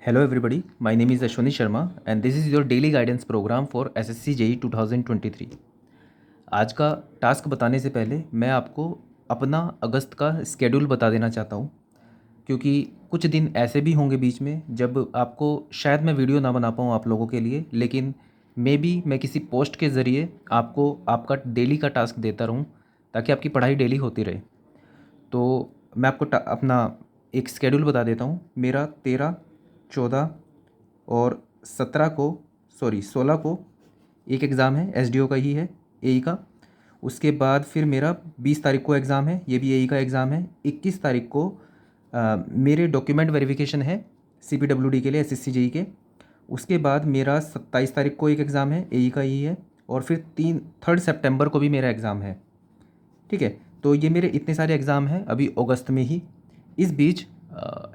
Hello everybody, my name is Ashwani Sharma and this is your daily guidance program for SSC JEE 2023। आज का task बताने से पहले मैं आपको अपना अगस्त का स्केड्यूल बता देना चाहता हूँ, क्योंकि कुछ दिन ऐसे भी होंगे बीच में जब आपको शायद मैं वीडियो ना बना पाऊँ आप लोगों के लिए, लेकिन मे बी मैं किसी पोस्ट के ज़रिए आपको आपका डेली का टास्क देता रहूँ ताकि आपकी पढ़ाई डेली होती रहे। तो मैं आपको अपना एक स्केड्यूल बता देता हूँ। मेरा 13, 14 और 16 को एक एग्ज़ाम है, एसडीओ का ही है, एई का। उसके बाद फिर मेरा 20 तारीख को एग्ज़ाम है, ये भी एई का एग्ज़ाम है। 21 तारीख को मेरे डॉक्यूमेंट वेरिफिकेशन है सीपीडब्ल्यूडी के लिए, एसएससी जेई के। उसके बाद मेरा 27 तारीख को एक एग्ज़ाम है, एई का ही है। और फिर 3 सितंबर को भी मेरा एग्ज़ाम है। ठीक है, तो ये मेरे इतने सारे एग्ज़ाम हैं अभी अगस्त में ही। इस बीच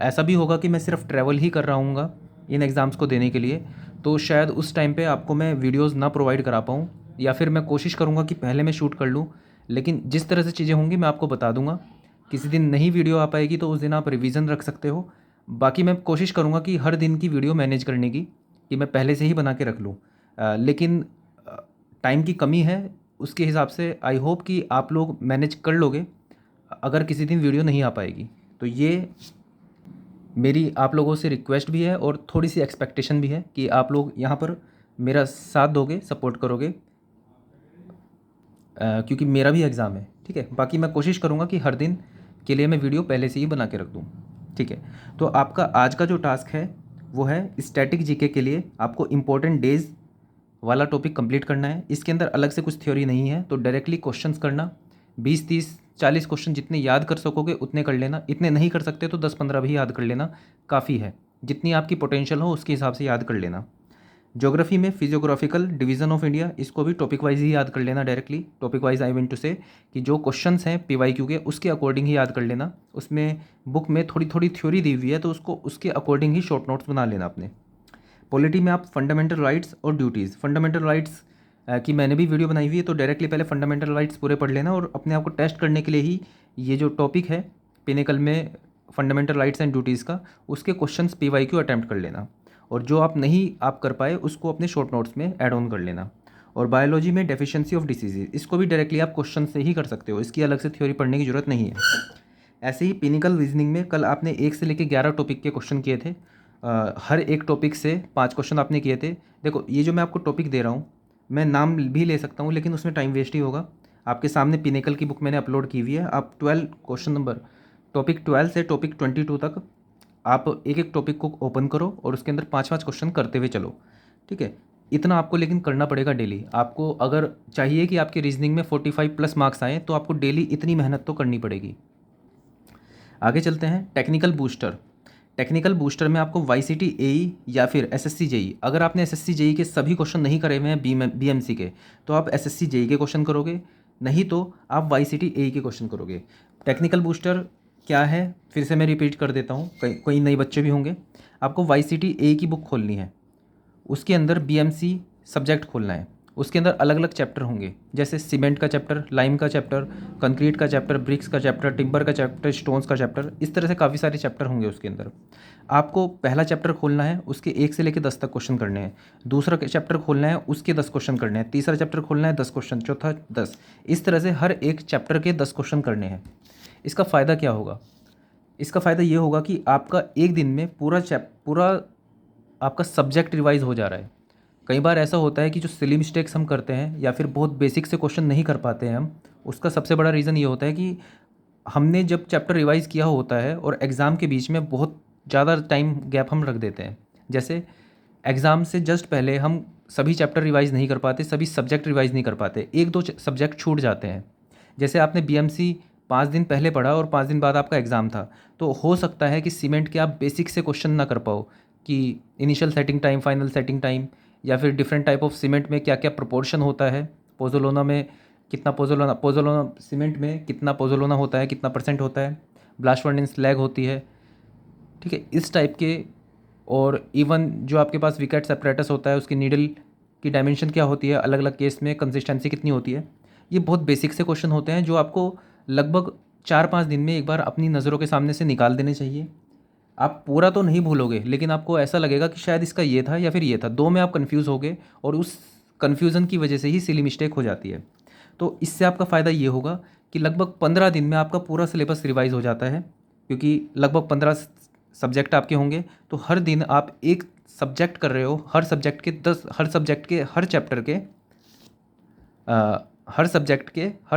ऐसा भी होगा कि मैं सिर्फ ट्रैवल ही कर रहा हूँगा इन एग्ज़ाम्स को देने के लिए, तो शायद उस टाइम पे आपको मैं वीडियोस ना प्रोवाइड करा पाऊँ, या फिर मैं कोशिश करूँगा कि पहले मैं शूट कर लूँ। लेकिन जिस तरह से चीज़ें होंगी मैं आपको बता दूँगा। किसी दिन नहीं वीडियो आ पाएगी तो उस दिन आप रिवीजन रख सकते हो। बाकी मैं कोशिश करूँगा कि हर दिन की वीडियो मैनेज करने की, कि मैं पहले से ही बना के रख लूँ। लेकिन टाइम की कमी है, उसके हिसाब से आई होप कि आप लोग मैनेज कर लोगे अगर किसी दिन वीडियो नहीं आ पाएगी। तो ये मेरी आप लोगों से रिक्वेस्ट भी है और थोड़ी सी एक्सपेक्टेशन भी है कि आप लोग यहाँ पर मेरा साथ दोगे, सपोर्ट करोगे, क्योंकि मेरा भी एग्ज़ाम है। ठीक है, बाकी मैं कोशिश करूँगा कि हर दिन के लिए मैं वीडियो पहले से ही बना के रख दूँ। ठीक है, तो आपका आज का जो टास्क है वो है स्टैटिक जीके के लिए आपको इम्पोर्टेंट डेज वाला टॉपिक कंप्लीट करना है। इसके अंदर अलग से कुछ थ्योरी नहीं है, तो डायरेक्टली क्वेश्चंस करना। 20, 30, 40 क्वेश्चन जितने याद कर सकोगे उतने कर लेना। इतने नहीं कर सकते तो 10-15 भी याद कर लेना, काफ़ी है। जितनी आपकी पोटेंशियल हो उसके हिसाब से याद कर लेना। ज्योग्राफी में फिजियोग्राफिकल डिवीज़न ऑफ इंडिया, इसको भी टॉपिक वाइज ही याद कर लेना directly. Topic wise I mean to say कि जो क्वेश्चंस हैं पीवाईक्यू के उसके अकॉर्डिंग ही याद कर लेना। उसमें बुक में थोड़ी थोड़ी थ्योरी दी हुई है तो उसको उसके अकॉर्डिंग ही शॉर्ट नोट्स बना लेना अपने। पॉलिटी में आप फंडामेंटल राइट्स और ड्यूटीज़, फंडामेंटल राइट्स की मैंने भी वीडियो बनाई हुई है, तो डायरेक्टली पहले फंडामेंटल राइट्स पूरे पढ़ लेना और अपने आप को टेस्ट करने के लिए ही ये जो टॉपिक है पिनेकल में फंडामेंटल राइट्स एंड ड्यूटीज़ का, उसके क्वेश्चंस पीवाईक्यू अटैम्प्ट कर लेना। और जो आप नहीं कर पाए उसको अपने शॉर्ट नोट्स में ऐड ऑन कर लेना। और बायोलॉजी में डेफिशिएंसी ऑफ डिसीजेज, इसको भी डायरेक्टली आप क्वेश्चन से ही कर सकते हो, इसकी अलग से थ्योरी पढ़ने की जरूरत नहीं है। ऐसे ही पिनिकल रीजनिंग में कल आपने 1 से लेकर 11 टॉपिक के क्वेश्चन किए थे। हर एक टॉपिक से 5 क्वेश्चन आपने किए थे। देखो ये जो मैं आपको टॉपिक दे रहा हूँ, मैं नाम भी ले सकता हूँ लेकिन उसमें टाइम वेस्ट ही होगा। आपके सामने पिनेकल की बुक मैंने अपलोड की हुई है। आप 12 क्वेश्चन नंबर, टॉपिक 12 से टॉपिक 22 तक आप एक एक टॉपिक को ओपन करो और उसके अंदर 5-5 क्वेश्चन करते हुए चलो। ठीक है, इतना आपको लेकिन करना पड़ेगा डेली। आपको अगर चाहिए कि आपके रीजनिंग में 45+ मार्क्स आएँ तो आपको डेली इतनी मेहनत तो करनी पड़ेगी। आगे चलते हैं, टेक्निकल बूस्टर। टेक्निकल बूस्टर में आपको वाईसीटी एई या फिर एसएससी जेई, अगर आपने एसएससी जेई के सभी क्वेश्चन नहीं करे हुए हैं बीएमसी के, तो आप एसएससी जेई के क्वेश्चन करोगे, नहीं तो आप वाईसीटी एई के क्वेश्चन करोगे। टेक्निकल बूस्टर क्या है फिर से मैं रिपीट कर देता हूँ, कई नए बच्चे भी होंगे। आपको वाईसीटी एई की बुक खोलनी है, उसके अंदर बीएमसी सब्जेक्ट खोलना है। उसके अंदर अलग अलग चैप्टर होंगे, जैसे सीमेंट का चैप्टर, लाइम का चैप्टर, कंक्रीट का चैप्टर, ब्रिक्स का चैप्टर, टिम्बर का चैप्टर, स्टोन्स का चैप्टर, इस तरह से काफ़ी सारे चैप्टर होंगे उसके अंदर। आपको पहला चैप्टर खोलना है, उसके 1 से लेकर 10 तक क्वेश्चन करने हैं। दूसरा चैप्टर खोलना है, उसके 10 क्वेश्चन करने हैं। तीसरा चैप्टर खोलना है, 10 क्वेश्चन। चौथा 10। इस तरह से हर एक चैप्टर के 10 क्वेश्चन करने हैं। इसका फ़ायदा क्या होगा? इसका फ़ायदा ये होगा कि आपका एक दिन में पूरा आपका सब्जेक्ट रिवाइज हो जा रहा है। कई बार ऐसा होता है कि जो सिली मिस्टेक्स हम करते हैं या फिर बहुत बेसिक से क्वेश्चन नहीं कर पाते हैं हम, उसका सबसे बड़ा रीज़न ये होता है कि हमने जब चैप्टर रिवाइज़ किया होता है और एग्ज़ाम के बीच में बहुत ज़्यादा टाइम गैप हम रख देते हैं। जैसे एग्ज़ाम से जस्ट पहले हम सभी चैप्टर रिवाइज़ नहीं कर पाते, सभी सब्जेक्ट रिवाइज़ नहीं कर पाते, 1-2 सब्जेक्ट छूट जाते हैं। जैसे आपने बीएमसी 5 दिन पहले पढ़ा और 5 दिन बाद आपका एग्ज़ाम था, तो हो सकता है कि सीमेंट के आप बेसिक से क्वेश्चन ना कर पाओ कि initial setting time, final setting time, या फिर डिफरेंट टाइप ऑफ सीमेंट में क्या क्या प्रोपोर्शन होता है, पोज़ोलाना में कितना पोज़ोलाना सीमेंट में कितना पोज़ोलाना होता है, कितना परसेंट होता है, ब्लास्ट फर्नेस लैग होती है। ठीक है, इस टाइप के। और इवन जो आपके पास विकेट सेपरेटस होता है, उसकी नीडल की डायमेंशन क्या होती है, अलग अलग केस में कंसिस्टेंसी कितनी होती है, ये बहुत बेसिक से क्वेश्चन होते हैं जो आपको लगभग 4-5 दिन में एक बार अपनी नज़रों के सामने से निकाल देने चाहिए। आप पूरा तो नहीं भूलोगे, लेकिन आपको ऐसा लगेगा कि शायद इसका ये था या फिर ये था, दो में आप कन्फ्यूज़ होगे और उस कन्फ्यूज़न की वजह से ही सिली मिस्टेक हो जाती है। तो इससे आपका फ़ायदा ये होगा कि लगभग 15 दिन में आपका पूरा सिलेबस रिवाइज़ हो जाता है, क्योंकि लगभग 15 सब्जेक्ट आपके होंगे। तो हर दिन आप एक सब्जेक्ट कर रहे हो, हर सब्जेक्ट के हर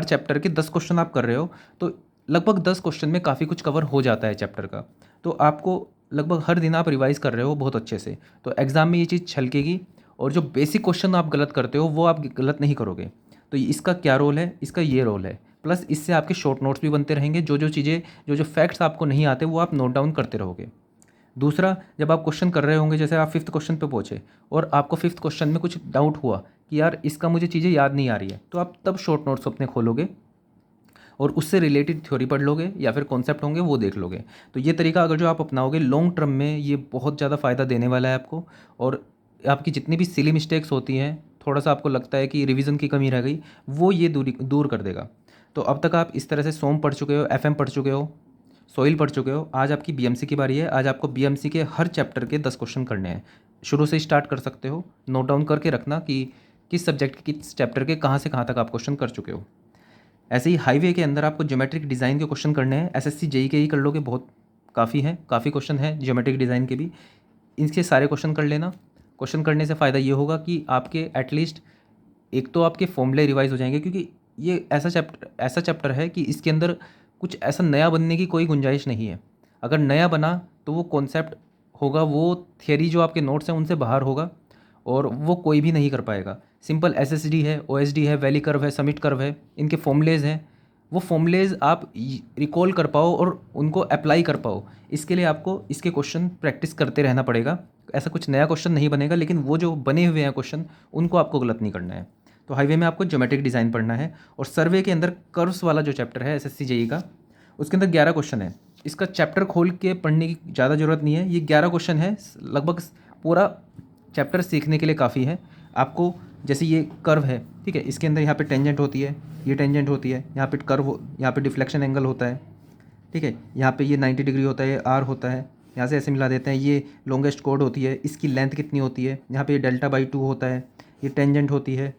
चैप्टर के 10 क्वेश्चन आप कर रहे हो, तो लगभग 10 क्वेश्चन में काफ़ी कुछ कवर हो जाता है चैप्टर का। तो आपको लगभग हर दिन आप रिवाइज़ कर रहे हो बहुत अच्छे से, तो एग्ज़ाम में ये चीज़ छलकेगी। और जो बेसिक क्वेश्चन आप गलत करते हो वो आप गलत नहीं करोगे। तो इसका क्या रोल है, इसका ये रोल है। प्लस इससे आपके शॉर्ट नोट्स भी बनते रहेंगे, जो फैक्ट्स आपको नहीं आते वो आप नोट डाउन करते रहोगे। दूसरा, जब आप क्वेश्चन कर रहे होंगे, जैसे आप फिफ्थ क्वेश्चन पे पहुँचे और आपको फिफ्थ क्वेश्चन में कुछ डाउट हुआ कि यार इसका मुझे चीज़ें याद नहीं आ रही है, तो आप तब शॉर्ट नोट्स अपने खोलोगे और उससे रिलेटेड थ्योरी पढ़ लोगे या फिर कॉन्सेप्ट होंगे वो देख लोगे। तो ये तरीका अगर जो आप अपनाओगे लॉन्ग टर्म में, ये बहुत ज़्यादा फ़ायदा देने वाला है आपको। और आपकी जितनी भी सिली मिस्टेक्स होती हैं, थोड़ा सा आपको लगता है कि रिवीजन की कमी रह गई, वो ये दूर कर देगा। तो अब तक आप इस तरह से सोम पढ़ चुके हो, एफएम पढ़ चुके हो, सॉइल पढ़ चुके हो। आज आपकी बीएमसी की बारी है। आज आपको बीएमसी के हर चैप्टर के 10 क्वेश्चन करने हैं। शुरू से स्टार्ट कर सकते हो, नोट डाउन करके रखना कि किस सब्जेक्ट के किस चैप्टर के कहाँ से कहाँ तक आप क्वेश्चन कर चुके हो। ऐसे ही हाईवे के अंदर आपको ज्योमेट्रिक डिज़ाइन के क्वेश्चन करने हैं। एसएससी जेई के ही कर लोगे, बहुत काफ़ी हैं, काफ़ी क्वेश्चन हैं ज्योमेट्रिक डिज़ाइन के भी। इनके सारे क्वेश्चन कर लेना। क्वेश्चन करने से फ़ायदा ये होगा कि आपके एटलीस्ट एक तो आपके फॉर्मूले रिवाइज हो जाएंगे, क्योंकि ये ऐसा चैप्टर है कि इसके अंदर कुछ ऐसा नया बनने की कोई गुंजाइश नहीं है। अगर नया बना तो वो कॉन्सेप्ट होगा, वो थियरी जो आपके नोट्स हैं उनसे बाहर होगा और वो कोई भी नहीं कर पाएगा। सिंपल एसएसडी है, ओएसडी है, वैली कर्व है, समिट कर्व है, इनके फॉर्मूलेज हैं। वो फॉर्मूलेज आप रिकॉल कर पाओ और उनको अप्लाई कर पाओ, इसके लिए आपको इसके क्वेश्चन प्रैक्टिस करते रहना पड़ेगा। ऐसा कुछ नया क्वेश्चन नहीं बनेगा, लेकिन वो जो बने हुए हैं क्वेश्चन उनको आपको गलत नहीं करना है। तो हाईवे में आपको ज्योमेट्रिक डिज़ाइन पढ़ना है। और सर्वे के अंदर कर्व्स वाला जो चैप्टर है एसएससी जेई का, उसके अंदर 11 क्वेश्चन है। इसका चैप्टर खोल के पढ़ने की ज़्यादा ज़रूरत नहीं है, ये 11 क्वेश्चन है, लगभग पूरा चैप्टर सीखने के लिए काफ़ी है आपको। जैसे ये कर्व है, ठीक है, इसके अंदर यहाँ पे टेंजेंट होती है, ये टेंजेंट होती है, यहाँ पे कर्व, यहाँ पे डिफ्लेक्शन एंगल होता है, ठीक है, यहाँ पे ये 90 डिग्री होता है, ये आर होता है, यहाँ से ऐसे मिला देते हैं। ये लॉन्गेस्ट कोड होती है, इसकी लेंथ कितनी होती है, यहाँ पे डेल्टा बाई 2 होता है, ये टेंजेंट होती है,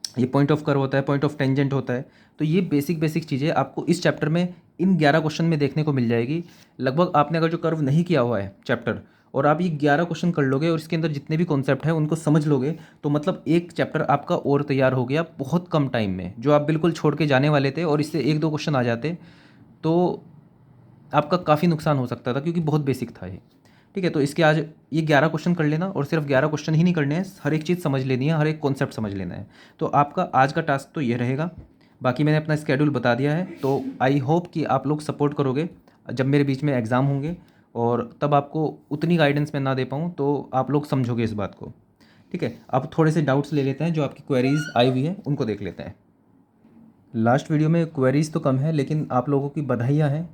ये पॉइंट ऑफ कर्व होता है, पॉइंट ऑफ टेंजेंट होता है। तो ये बेसिक चीज़ें आपको इस चैप्टर में इन 11 क्वेश्चन में देखने को मिल जाएगी। लगभग आपने अगर जो कर्व नहीं किया हुआ है चैप्टर, और आप ये 11 क्वेश्चन कर लोगे और इसके अंदर जितने भी कॉन्सेप्ट हैं उनको समझ लोगे, तो मतलब एक चैप्टर आपका और तैयार हो गया बहुत कम टाइम में। जो आप बिल्कुल छोड़ के जाने वाले थे और इससे एक दो क्वेश्चन आ जाते तो आपका काफ़ी नुकसान हो सकता था, क्योंकि बहुत बेसिक था ये। ठीक है, तो इसके आज ये 11 क्वेश्चन कर लेना, और सिर्फ 11 क्वेश्चन ही नहीं करने हैं, हर एक चीज़ समझ लेनी है, हर एक कॉन्सेप्ट समझ लेना है। तो आपका आज का टास्क तो ये रहेगा। बाकी मैंने अपना स्केड्यूल बता दिया है, तो आई होप कि आप लोग सपोर्ट करोगे जब मेरे बीच में एग्ज़ाम होंगे, और तब आपको उतनी गाइडेंस मैं ना दे पाऊँ तो आप लोग समझोगे इस बात को। ठीक है, अब थोड़े से डाउट्स ले लेते हैं, जो आपकी क्वेरीज आई हुई हैं उनको देख लेते हैं। लास्ट वीडियो में क्वेरीज तो कम है, लेकिन आप लोगों की बधाइयाँ हैं,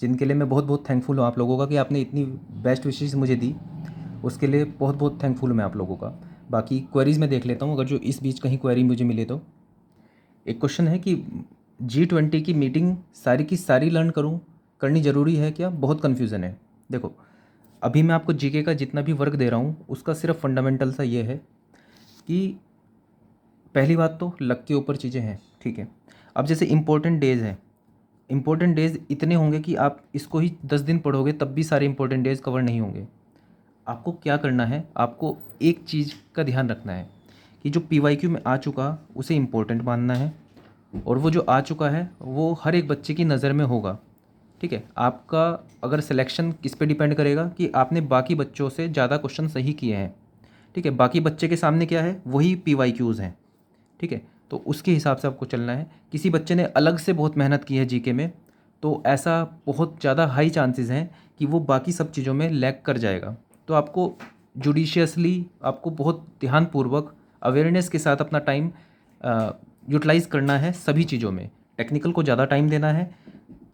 जिनके लिए मैं बहुत बहुत थैंकफुल हूँ आप लोगों का, कि आपने इतनी बेस्ट विशेज़ मुझे दी, उसके लिए बहुत बहुत थैंकफुल हूँ मैं आप लोगों का। बाकी क्वेरीज़ मैं देख लेता हूँ, अगर जो इस बीच कहीं क्वेरी मुझे मिले तो। एक क्वेश्चन है कि G20 की मीटिंग सारी की सारी लर्न करनी ज़रूरी है क्या? बहुत कन्फ्यूज़न है। देखो, अभी मैं आपको जीके का जितना भी वर्क दे रहा हूँ उसका सिर्फ फंडामेंटल सा ये है कि पहली बात तो लक के ऊपर चीज़ें हैं, ठीक है। अब जैसे इंपॉर्टेंट डेज़ हैं, इंपॉर्टेंट डेज़ इतने होंगे कि आप इसको ही 10 दिन पढ़ोगे तब भी सारे इंपॉर्टेंट डेज़ कवर नहीं होंगे। आपको क्या करना है, आपको एक चीज़ का ध्यान रखना है कि जो PYQ में आ चुका उसे इम्पोर्टेंट मानना है, और वो जो आ चुका है वो हर एक बच्चे की नज़र में होगा। ठीक है, आपका अगर सिलेक्शन किस पे डिपेंड करेगा कि आपने बाकी बच्चों से ज़्यादा क्वेश्चन सही किए हैं। ठीक है, बाकी बच्चे के सामने क्या है, वही PYQs हैं। ठीक है, तो उसके हिसाब से आपको चलना है। किसी बच्चे ने अलग से बहुत मेहनत की है जीके में, तो ऐसा बहुत ज़्यादा हाई चांसेस हैं कि वो बाकी सब चीज़ों में लैग कर जाएगा। तो आपको जुडिशियसली, आपको बहुत ध्यानपूर्वक अवेयरनेस के साथ अपना टाइम यूटिलाइज़ करना है सभी चीज़ों में। टेक्निकल को ज़्यादा टाइम देना है।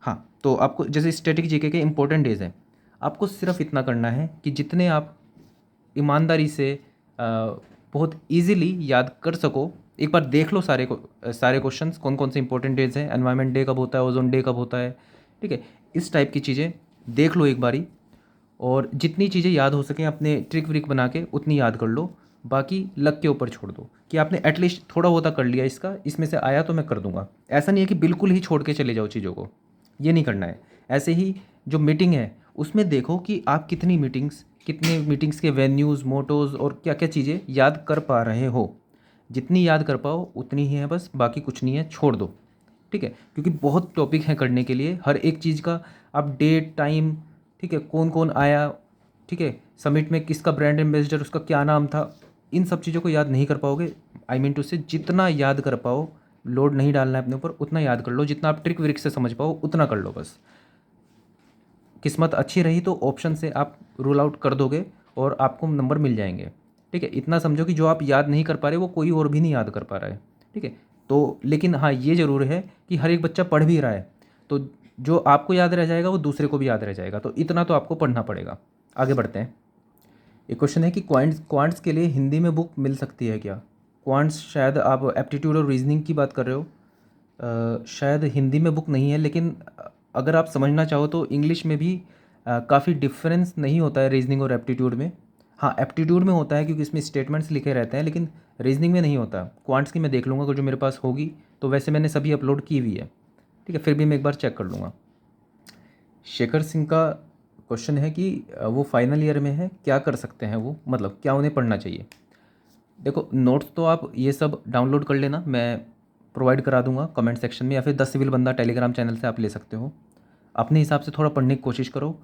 हाँ, तो आपको जैसे स्टैटिक जीके के इंपॉर्टेंट डेज हैं, आपको सिर्फ इतना करना है कि जितने आप ईमानदारी से बहुत इजीली याद कर सको, एक बार देख लो सारे क्वेश्चंस, कौन कौन से इंपॉर्टेंट डेज हैं, एनवायरनमेंट डे कब होता है, ओजोन डे कब होता है, ठीक है, इस टाइप की चीज़ें देख लो एक बारी। और जितनी चीज़ें याद हो सकें अपने ट्रिक व्रिक बना के उतनी याद कर लो, बाकी लक के ऊपर छोड़ दो कि आपने एटलीस्ट थोड़ा बहुत कर लिया, इसका इसमें से आया तो मैं कर दूंगा। ऐसा नहीं है कि बिल्कुल ही छोड़ के चले जाओ चीज़ों को, ये नहीं करना है। ऐसे ही जो मीटिंग है उसमें देखो कि आप कितने मीटिंग्स के वेन्यूज़, मोटोज़ और क्या क्या चीज़ें याद कर पा रहे हो। जितनी याद कर पाओ उतनी ही है बस, बाकी कुछ नहीं है, छोड़ दो। ठीक है, क्योंकि बहुत टॉपिक हैं करने के लिए, हर एक चीज़ का आप डेट टाइम, ठीक है, कौन कौन आया, ठीक है, समिट में किसका ब्रांड एम्बेसडर, उसका क्या नाम था, इन सब चीज़ों को याद नहीं कर पाओगे। आई मीन टू से जितना याद कर पाओ, लोड नहीं डालना है अपने ऊपर, उतना याद कर लो। जितना आप ट्रिक व्रिक से समझ पाओ उतना कर लो बस। किस्मत अच्छी रही तो ऑप्शन से आप रूल आउट कर दोगे और आपको नंबर मिल जाएंगे। ठीक है, इतना समझो कि जो आप याद नहीं कर पा रहे वो कोई और भी नहीं याद कर पा रहा है। ठीक है, तो लेकिन हाँ ये ज़रूर है कि हर एक बच्चा पढ़ भी रहा है, तो जो आपको याद रह जाएगा वो दूसरे को भी याद रह जाएगा, तो इतना तो आपको पढ़ना पड़ेगा। आगे बढ़ते हैं। एक क्वेश्चन है कि क्वांट्स के लिए हिंदी में बुक मिल सकती है क्या? क्वांट्स शायद आप एप्टीट्यूड और रीजनिंग की बात कर रहे हो। शायद हिंदी में बुक नहीं है, लेकिन अगर आप समझना चाहो तो इंग्लिश में भी काफ़ी डिफरेंस नहीं होता है रीजनिंग और एप्टीट्यूड में। हाँ, एप्टीट्यूड में होता है क्योंकि इसमें स्टेटमेंट्स लिखे रहते हैं, लेकिन रीजनिंग में नहीं होता। क्वांट्स की मैं देख लूँगा अगर जो मेरे पास होगी, तो वैसे मैंने सभी अपलोड की हुई है। ठीक है, फिर भी मैं एक बार चेक कर लूँगा। शेखर सिंह का क्वेश्चन है कि वो फाइनल ईयर में है, क्या कर सकते हैं वो, मतलब क्या उन्हें पढ़ना चाहिए? देखो, नोट्स तो आप ये सब डाउनलोड कर लेना, मैं प्रोवाइड करा दूंगा कमेंट सेक्शन में, या फिर 10 सिविल बंदा टेलीग्राम चैनल से आप ले सकते हो। अपने हिसाब से थोड़ा पढ़ने की कोशिश करो।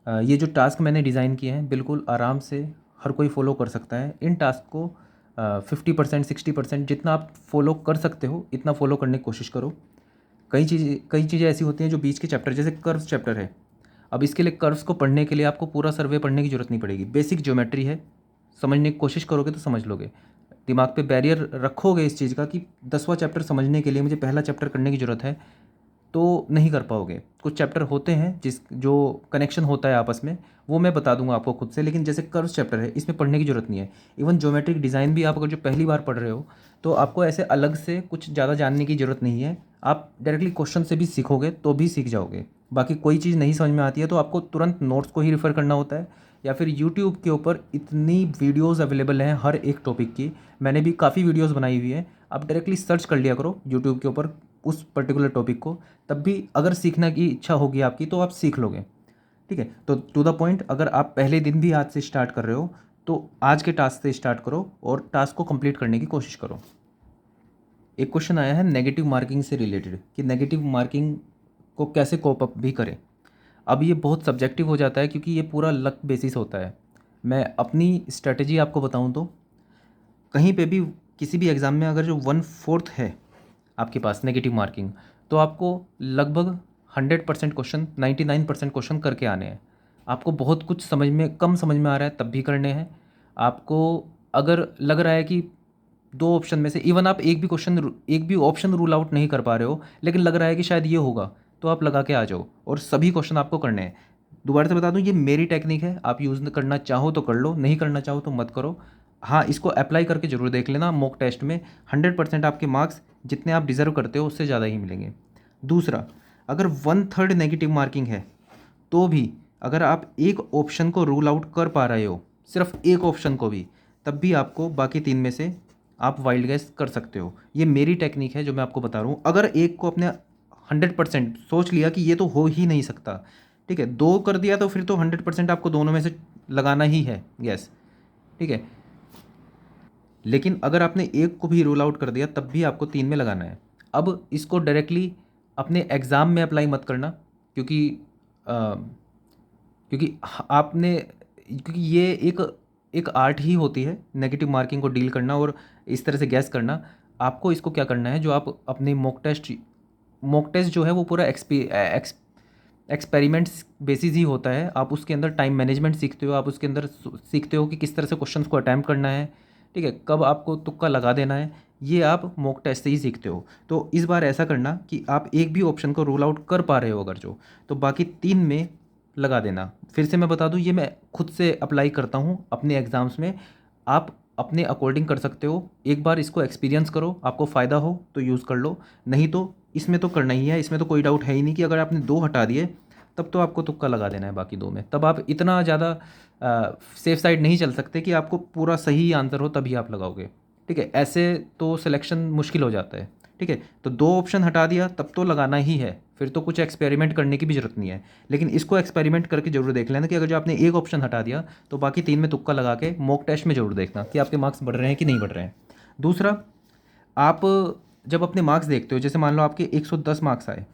ये जो टास्क मैंने डिज़ाइन किए हैं बिल्कुल आराम से हर कोई फॉलो कर सकता है। इन टास्क को 50% 60% जितना आप फॉलो कर सकते हो इतना फॉलो करने की कोशिश करो। कई चीज़ें ऐसी होती हैं जो बीच के चैप्टर, जैसे कर्व्स चैप्टर है, अब इसके लिए कर्व्स को पढ़ने के लिए आपको पूरा सर्वे पढ़ने की ज़रूरत नहीं पड़ेगी। बेसिक ज्योमेट्री है, समझने की कोशिश करोगे तो समझ लोगे। दिमाग पे बैरियर रखोगे इस चीज़ का कि 10वां चैप्टर समझने के लिए मुझे पहला चैप्टर करने की ज़रूरत है, तो नहीं कर पाओगे। कुछ चैप्टर होते हैं जो कनेक्शन होता है आपस में, वो मैं बता दूंगा आपको खुद से, लेकिन जैसे कर्व चैप्टर है इसमें पढ़ने की ज़रूरत नहीं है। इवन ज्योमेट्रिक डिज़ाइन भी आप अगर जो पहली बार पढ़ रहे हो तो आपको ऐसे अलग से कुछ ज़्यादा जानने की ज़रूरत नहीं है। आप डायरेक्टली क्वेश्चन से भी सीखोगे तो भी सीख जाओगे। बाकी कोई चीज़ नहीं समझ में आती है तो आपको तुरंत नोट्स को ही रेफ़र करना होता है, या फिर यूट्यूब के ऊपर इतनी वीडियोज़ अवेलेबल हैं हर एक टॉपिक की। मैंने भी काफ़ी वीडियोज़ बनाई हुई है, आप डायरेक्टली सर्च कर लिया करो यूट्यूब के ऊपर उस पर्टिकुलर टॉपिक को, तब भी अगर सीखने की इच्छा होगी आपकी तो आप सीख लोगे। ठीक है, तो टू द पॉइंट, अगर आप पहले दिन भी आज से स्टार्ट कर रहे हो तो आज के टास्क से स्टार्ट करो और टास्क को कंप्लीट करने की कोशिश करो। एक क्वेश्चन आया है नेगेटिव मार्किंग से रिलेटेड कि नेगेटिव मार्किंग को कैसे कोप अप भी करें। अब ये बहुत सब्जेक्टिव हो जाता है क्योंकि ये पूरा लक बेसिस होता है। मैं अपनी स्ट्रेटजी आपको बताऊं तो कहीं पे भी किसी भी एग्ज़ाम में अगर जो 1/4 है आपके पास नेगेटिव मार्किंग, तो आपको लगभग 100% क्वेश्चन, 99% क्वेश्चन करके आने हैं। आपको बहुत कुछ समझ में कम समझ में आ रहा है तब भी करने हैं। आपको अगर लग रहा है कि दो ऑप्शन में से इवन आप एक भी ऑप्शन रूल आउट नहीं कर पा रहे हो, लेकिन लग रहा है कि शायद ये होगा, तो आप लगा के आ जाओ और सभी क्वेश्चन आपको करने हैं। दोबारा से बता दूं, ये मेरी टेक्निक है, आप यूज़ करना चाहो तो कर लो, नहीं करना चाहो तो मत करो। हाँ, इसको अप्लाई करके ज़रूर देख लेना। मॉक टेस्ट में 100% आपके मार्क्स जितने आप डिज़र्व करते हो उससे ज़्यादा ही मिलेंगे। दूसरा, अगर 1/3 नेगेटिव मार्किंग है तो भी अगर आप एक ऑप्शन को रूल आउट कर पा रहे हो, सिर्फ एक ऑप्शन को भी, तब भी आपको बाकी 3 में से आप वाइल्ड गैस कर सकते हो। ये मेरी टेक्निक है जो मैं आपको बता रहा हूँ। अगर एक को अपने 100% सोच लिया कि ये तो हो ही नहीं सकता, ठीक है, 2 कर दिया तो फिर तो 100% आपको दोनों में से लगाना ही है गैस। ठीक है, लेकिन अगर आपने एक को भी रूल आउट कर दिया तब भी आपको 3 में लगाना है। अब इसको डायरेक्टली अपने एग्ज़ाम में अप्लाई मत करना, क्योंकि आपने, क्योंकि ये एक एक आर्ट ही होती है नेगेटिव मार्किंग को डील करना और इस तरह से गैस करना। आपको इसको क्या करना है, जो आप अपने मॉक टेस्ट जो है वो पूरा एक्सपेरिमेंट्स बेसिस ही होता है। आप उसके अंदर टाइम मैनेजमेंट सीखते हो, आप उसके अंदर सीखते हो कि किस तरह से क्वेश्चंस को अटैम्प्ट करना है, ठीक है, कब आपको तुक्का लगा देना है, ये आप मॉक टेस्ट से ही सीखते हो। तो इस बार ऐसा करना कि आप एक भी ऑप्शन को रूल आउट कर पा रहे हो अगर जो, तो बाकी 3 में लगा देना। फिर से मैं बता दूं, ये मैं खुद से अप्लाई करता हूँ अपने एग्ज़ाम्स में, आप अपने अकॉर्डिंग कर सकते हो। एक बार इसको एक्सपीरियंस करो, आपको फ़ायदा हो तो यूज़ कर लो, नहीं तो इसमें तो करना ही है। इसमें तो कोई डाउट है ही नहीं कि अगर आपने 2 हटा दिए तब तो आपको तुक्का लगा देना है बाकी दो में। तब आप इतना ज़्यादा सेफ साइड नहीं चल सकते कि आपको पूरा सही आंसर हो तभी आप लगाओगे, ठीक है। ऐसे तो सिलेक्शन मुश्किल हो जाता है, ठीक है। तो दो ऑप्शन हटा दिया तब तो लगाना ही है, फिर तो कुछ एक्सपेरिमेंट करने की भी ज़रूरत नहीं है। लेकिन इसको एक्सपेरिमेंट करके जरूर देख लेना कि अगर जो आपने एक ऑप्शन हटा दिया तो बाकी तीन में तुक्का लगा के मॉक टेस्ट में जरूर देखना कि आपके मार्क्स बढ़ रहे हैं कि नहीं बढ़ रहे हैं। दूसरा, आप जब अपने मार्क्स देखते हो, जैसे मान लो आपके 110 मार्क्स आए,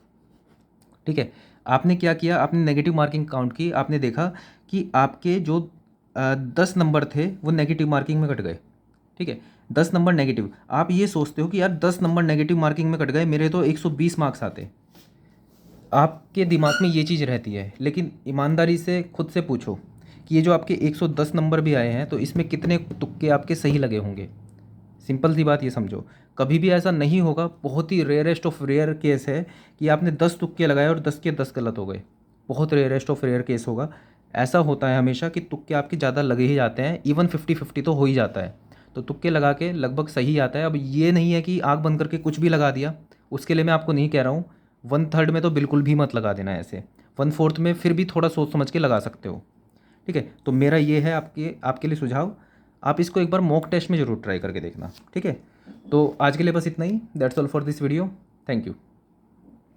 ठीक है, आपने क्या किया, आपने नेगेटिव मार्किंग काउंट की, आपने देखा कि आपके जो 10 नंबर थे वो नेगेटिव मार्किंग में कट गए, ठीक है, 10 नंबर नेगेटिव। आप ये सोचते हो कि यार 10 नंबर नेगेटिव मार्किंग में कट गए, मेरे तो 120 मार्क्स आते। आपके दिमाग में ये चीज़ रहती है, लेकिन ईमानदारी से खुद से पूछो कि ये जो आपके 110 नंबर भी आए हैं तो इसमें कितने तुक्के आपके सही लगे होंगे। सिंपल सी बात ये समझो, कभी भी ऐसा नहीं होगा, बहुत ही रेयरेस्ट ऑफ रेयर केस है कि आपने 10 तुक्के लगाए और 10 के 10 गलत हो गए। बहुत रेयरेस्ट ऑफ रेयर केस होगा। ऐसा होता है हमेशा कि तुक्के आपके ज़्यादा लगे ही जाते हैं, इवन 50-50 तो हो ही जाता है। तो तुक्के लगा के लगभग सही आता है। अब ये नहीं है कि आँख बंद करके कुछ भी लगा दिया, उसके लिए मैं आपको नहीं कह रहा हूँ। 1/3 में तो बिल्कुल भी मत लगा देना ऐसे, 1/4 में फिर भी थोड़ा सोच समझ के लगा सकते हो, ठीक है। तो मेरा ये है आपके आपके लिए सुझाव, आप इसको एक बार मॉक टेस्ट में ज़रूर ट्राई करके देखना, ठीक है। तो आज के लिए बस इतना ही। That's all for this video. Thank you.